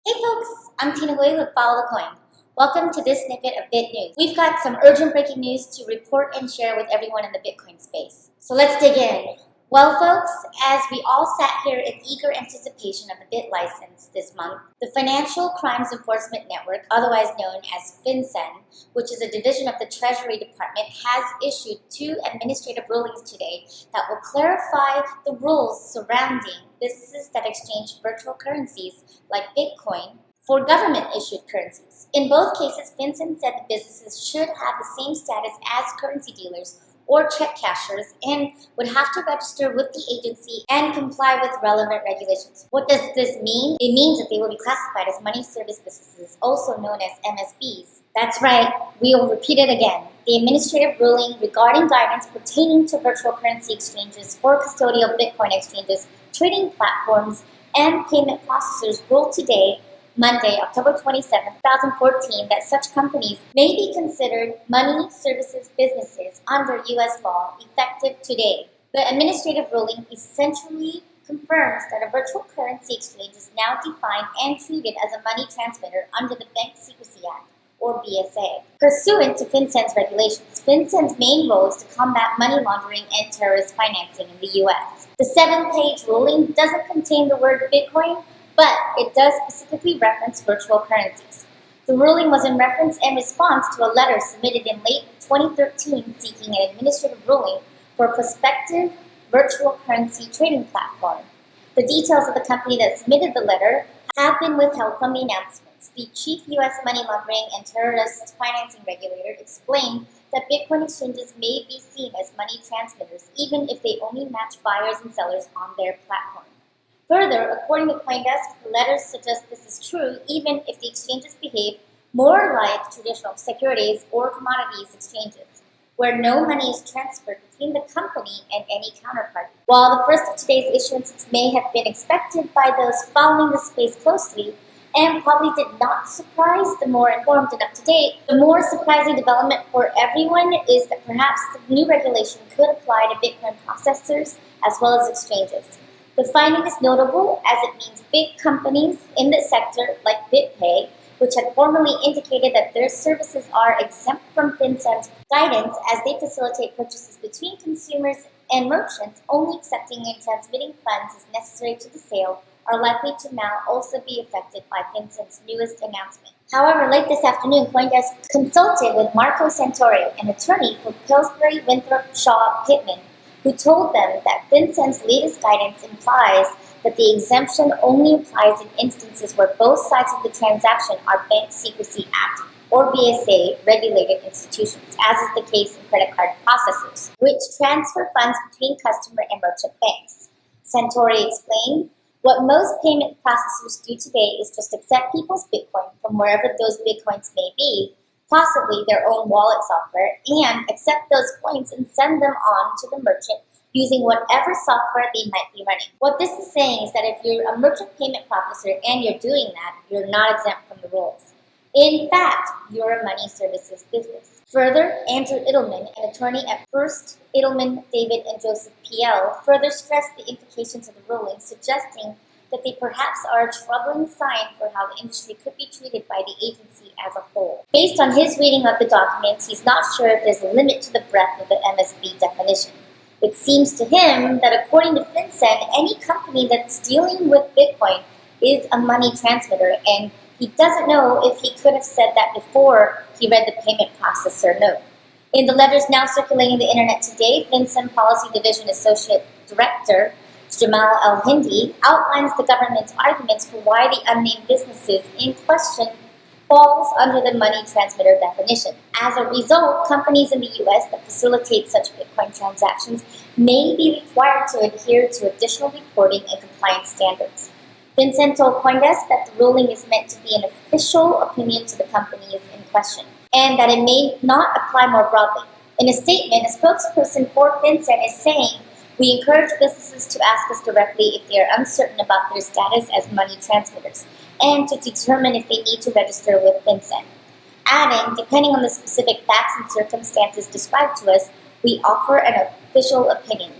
Hey folks, I'm Tina Hui with Follow the Coin. Welcome to this snippet of Bit News. We've got some urgent breaking news to report and share with everyone in the Bitcoin space. So let's dig in. Well folks, as we all sat here in eager anticipation of the Bit license this month, the Financial Crimes Enforcement Network, otherwise known as FinCEN, which is a division of the Treasury Department, has issued 2 administrative rulings today that will clarify the rules surrounding businesses that exchange virtual currencies like Bitcoin for government-issued currencies. In both cases, FinCEN said the businesses should have the same status as currency dealers or check cashers and would have to register with the agency and comply with relevant regulations. What does this mean? It means that they will be classified as money service businesses, also known as MSBs. That's right, we will repeat it again. The administrative ruling regarding guidance pertaining to virtual currency exchanges for custodial Bitcoin exchanges, trading platforms, and payment processors ruled today, Monday, October 27, 2014, that such companies may be considered money services businesses under U.S. law effective today. The administrative ruling essentially confirms that a virtual currency exchange is now defined and treated as a money transmitter under the Bank Secrecy Act, or BSA. Pursuant to FinCEN's regulations, FinCEN's main role is to combat money laundering and terrorist financing in the U.S. The 7-page ruling doesn't contain the word Bitcoin, but it does specifically reference virtual currencies. The ruling was in reference and response to a letter submitted in late 2013 seeking an administrative ruling for a prospective virtual currency trading platform. The details of the company that submitted the letter have been withheld from the announcements. The chief U.S. money laundering and terrorist financing regulator explained that Bitcoin exchanges may be seen as money transmitters even if they only match buyers and sellers on their platform. Further, according to CoinDesk, the letters suggest this is true even if the exchanges behave more like traditional securities or commodities exchanges, where no money is transferred between the company and any counterparty. While the first of today's issuances may have been expected by those following the space closely, and probably did not surprise the more informed and up-to-date, the more surprising development for everyone is that perhaps the new regulation could apply to Bitcoin processors as well as exchanges. The finding is notable as it means big companies in the sector like BitPay, which had formerly indicated that their services are exempt from FinCEN's guidance as they facilitate purchases between consumers and merchants, only accepting and transmitting funds as necessary to the sale, are likely to now also be affected by FinCEN's newest announcement. However, late this afternoon, CoinDesk consulted with Marco Santori, an attorney for Pillsbury Winthrop Shaw Pittman, who told them that FinCEN's latest guidance implies that the exemption only applies in instances where both sides of the transaction are Bank Secrecy Act or BSA regulated institutions, as is the case in credit card processors, which transfer funds between customer and merchant banks. Santori explained, what most payment processors do today is just accept people's Bitcoin from wherever those Bitcoins may be, possibly their own wallet software, and accept those coins and send them on to the merchant using whatever software they might be running. What this is saying is that if you're a merchant payment processor and you're doing that, you're not exempt from the rules. In fact, you're a money services business. Further, Andrew Edelman, an attorney at First Edelman, David and Joseph PL, further stressed the implications of the ruling, suggesting that they perhaps are a troubling sign for how the industry could be treated by the agency as a whole. Based on his reading of the documents, he's not sure if there's a limit to the breadth of the MSB definition. It seems to him that according to FinCEN, any company that's dealing with Bitcoin is a money transmitter, and he doesn't know if he could have said that before he read the payment processor note. In the letters now circulating the internet today, FinCEN Policy Division Associate Director Jamal El-Hindi outlines the government's arguments for why the unnamed businesses in question falls under the money transmitter definition. As a result, companies in the U.S. that facilitate such Bitcoin transactions may be required to adhere to additional reporting and compliance standards. FinCEN told CoinDesk that the ruling is meant to be an official opinion to the companies in question, and that it may not apply more broadly. In a statement, a spokesperson for FinCEN is saying, we encourage businesses to ask us directly if they are uncertain about their status as money transmitters, and to determine if they need to register with FinCEN. Adding, depending on the specific facts and circumstances described to us, we offer an official opinion.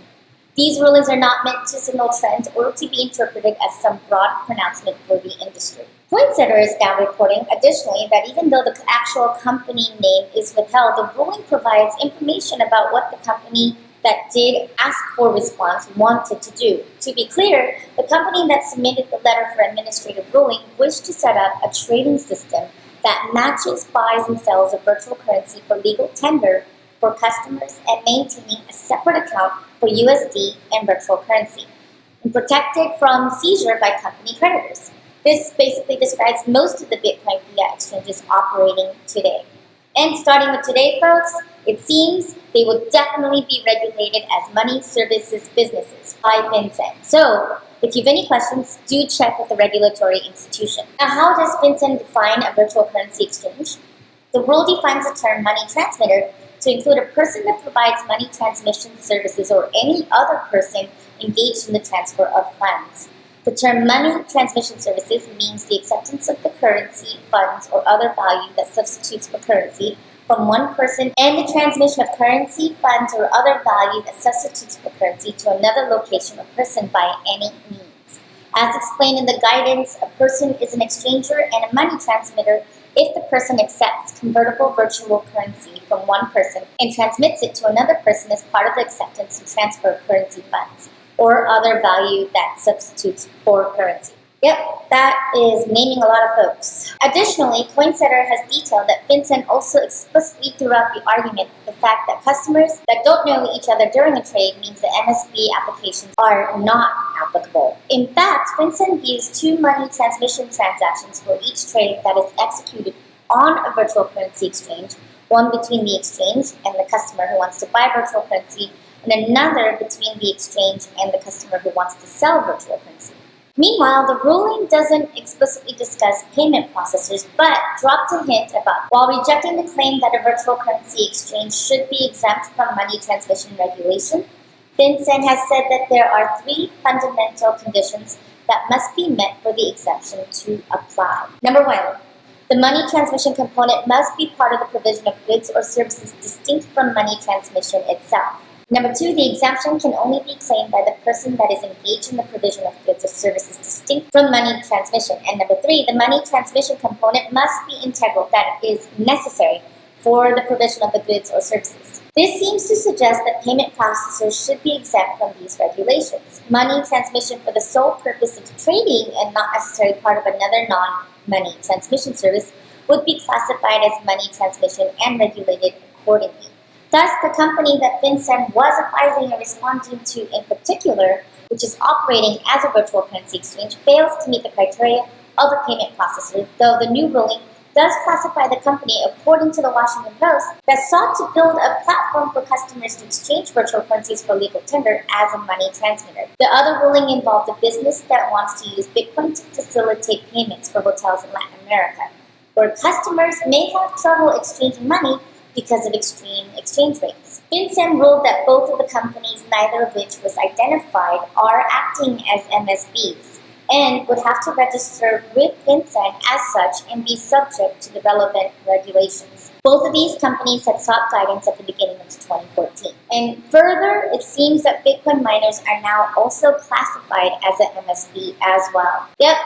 These rulings are not meant to signal trends or to be interpreted as some broad pronouncement for the industry. FinCEN is now reporting, additionally, that even though the actual company name is withheld, the ruling provides information about what the company that did ask for response wanted to do. To be clear, the company that submitted the letter for administrative ruling wished to set up a trading system that matches buys and sells of virtual currency for legal tender for customers and maintaining a separate account for USD and virtual currency, and protected from seizure by company creditors. This basically describes most of the Bitcoin fiat exchanges operating today. And starting with today, folks, it seems they will definitely be regulated as money services businesses by FinCEN. So, if you have any questions, do check with the regulatory institution. Now, how does FinCEN define a virtual currency exchange? The rule defines the term money transmitter to include a person that provides money transmission services or any other person engaged in the transfer of funds. The term money transmission services means the acceptance of the currency, funds, or other value that substitutes for currency from one person and the transmission of currency, funds, or other value that substitutes for currency to another location or person by any means. As explained in the guidance, a person is an exchanger and a money transmitter if the person accepts convertible virtual currency from one person and transmits it to another person as part of the acceptance and transfer of currency funds or other value that substitutes for currency. Yep, that is naming a lot of folks. Additionally, CoinSetter has detailed that FinCEN also explicitly threw out the argument the fact that customers that don't know each other during a trade means the MSB applications are not applicable. In fact, FinCEN views two money transmission transactions for each trade that is executed on a virtual currency exchange, one between the exchange and the customer who wants to buy virtual currency, and another between the exchange and the customer who wants to sell virtual currency. Meanwhile, the ruling doesn't explicitly discuss payment processors, but dropped a hint about while rejecting the claim that a virtual currency exchange should be exempt from money transmission regulation, FinCEN has said that there are three fundamental conditions that must be met for the exemption to apply. Number one, the money transmission component must be part of the provision of goods or services distinct from money transmission itself. Number two, the exemption can only be claimed by the person that is engaged in the provision of goods or services distinct from money transmission. And number three, the money transmission component must be integral, that is necessary for the provision of the goods or services. This seems to suggest that payment processors should be exempt from these regulations. Money transmission for the sole purpose of trading and not necessarily part of another non-money transmission service would be classified as money transmission and regulated accordingly. Thus, the company that FinCEN was advising and responding to in particular, which is operating as a virtual currency exchange, fails to meet the criteria of a payment processor, though the new ruling does classify the company, according to the Washington Post, that sought to build a platform for customers to exchange virtual currencies for legal tender as a money transmitter. The other ruling involved a business that wants to use Bitcoin to facilitate payments for hotels in Latin America, where customers may have trouble exchanging money because of extreme exchange rates. FinCEN ruled that both of the companies, neither of which was identified, are acting as MSBs and would have to register with FinCEN as such and be subject to the relevant regulations. Both of these companies had sought guidance at the beginning of 2014. And further, it seems that Bitcoin miners are now also classified as an MSB as well. Yep,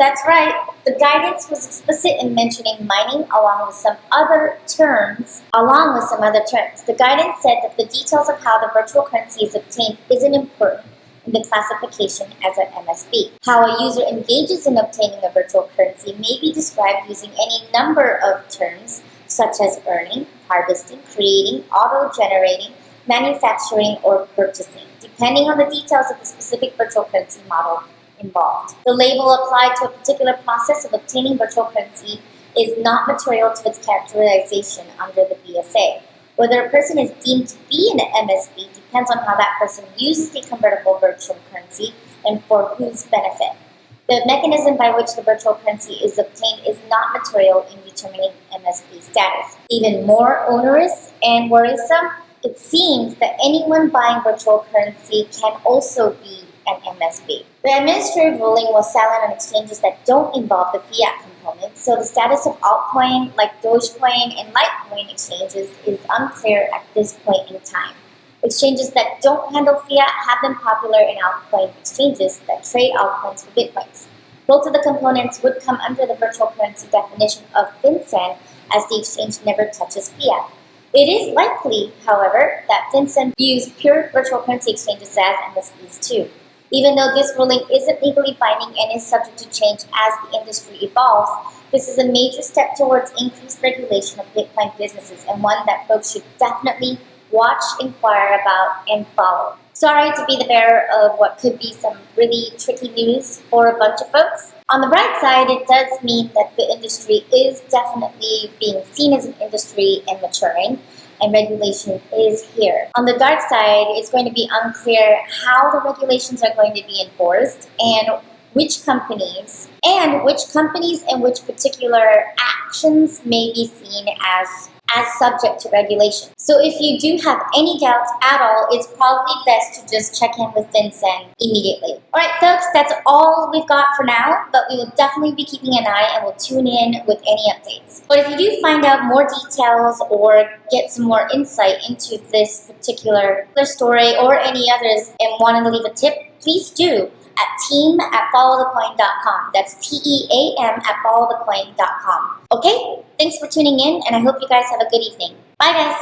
that's right. The guidance was explicit in mentioning mining along with some other terms. The guidance said that the details of how the virtual currency is obtained isn't important in the classification as an MSB. How a user engages in obtaining a virtual currency may be described using any number of terms such as earning, harvesting, creating, auto-generating, manufacturing, or purchasing, depending on the details of the specific virtual currency model involved. The label applied to a particular process of obtaining virtual currency is not material to its characterization under the BSA. Whether a person is deemed to be an MSB depends on how that person uses the convertible virtual currency and for whose benefit. The mechanism by which the virtual currency is obtained is not material in determining MSB status. Even more onerous and worrisome, it seems that anyone buying virtual currency can also be an MSB. The administrative ruling was silent on exchanges that don't involve the fiat component, so the status of altcoin like Dogecoin and Litecoin exchanges is unclear at this point in time. Exchanges that don't handle fiat have been popular in altcoin exchanges that trade altcoins for bitcoins. Both of the components would come under the virtual currency definition of FinCEN, as the exchange never touches fiat. It is likely, however, that FinCEN views pure virtual currency exchanges as MSBs too. Even though this ruling isn't legally binding and is subject to change as the industry evolves, this is a major step towards increased regulation of Bitcoin businesses, and one that folks should definitely watch, inquire about, and follow. Sorry to be the bearer of what could be some really tricky news for a bunch of folks. On the bright side, it does mean that the industry is definitely being seen as an industry and maturing, and regulation is here. On the dark side, it's going to be unclear how the regulations are going to be enforced and which companies and which particular actions may be seen as subject to regulation. So if you do have any doubts at all, it's probably best to just check in with FinCEN immediately. Alright folks, that's all we've got for now, but we will definitely be keeping an eye and we'll tune in with any updates. But if you do find out more details or get some more insight into this particular story or any others and want to leave a tip, please do at team@followthecoin.com. That's TEAM@followthecoin.com. Okay? Thanks for tuning in, and I hope you guys have a good evening. Bye, guys!